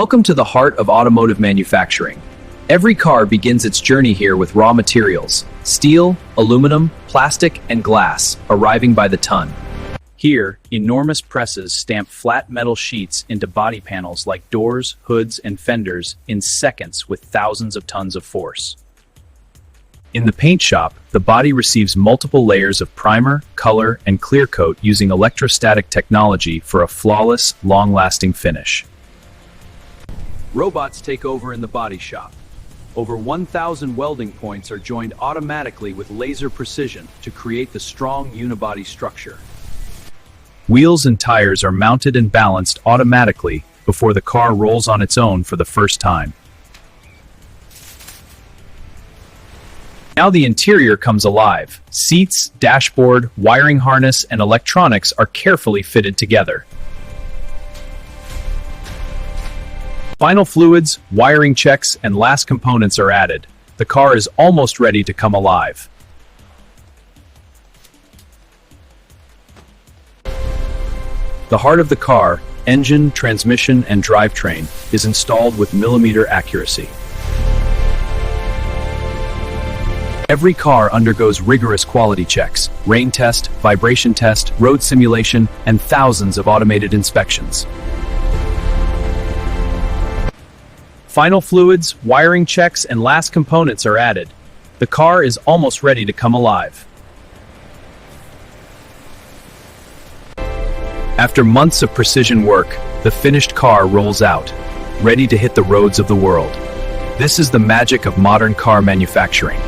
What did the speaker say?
Welcome to the heart of automotive manufacturing. Every car begins its journey here with raw materials: steel, aluminum, plastic, and glass, arriving by the ton. Here, enormous presses stamp flat metal sheets into body panels like doors, hoods, and fenders in seconds with thousands of tons of force. In the paint shop, the body receives multiple layers of primer, color, and clear coat using electrostatic technology for a flawless, long-lasting finish. Robots take over in the body shop. Over 1,000 welding points are joined automatically with laser precision to create the strong unibody structure. Wheels and tires are mounted and balanced automatically before the car rolls on its own for the first time. Now the interior comes alive. Seats, dashboard, wiring harness, and electronics are carefully fitted together. Final fluids, wiring checks, and last components are added. The car is almost ready to come alive. The heart of the car, engine, transmission, and drivetrain, is installed with millimeter accuracy. Every car undergoes rigorous quality checks: rain test, vibration test, road simulation, and thousands of automated inspections. Final fluids, wiring checks, and last components are added. The car is almost ready to come alive. After months of precision work, the finished car rolls out, ready to hit the roads of the world. This is the magic of modern car manufacturing.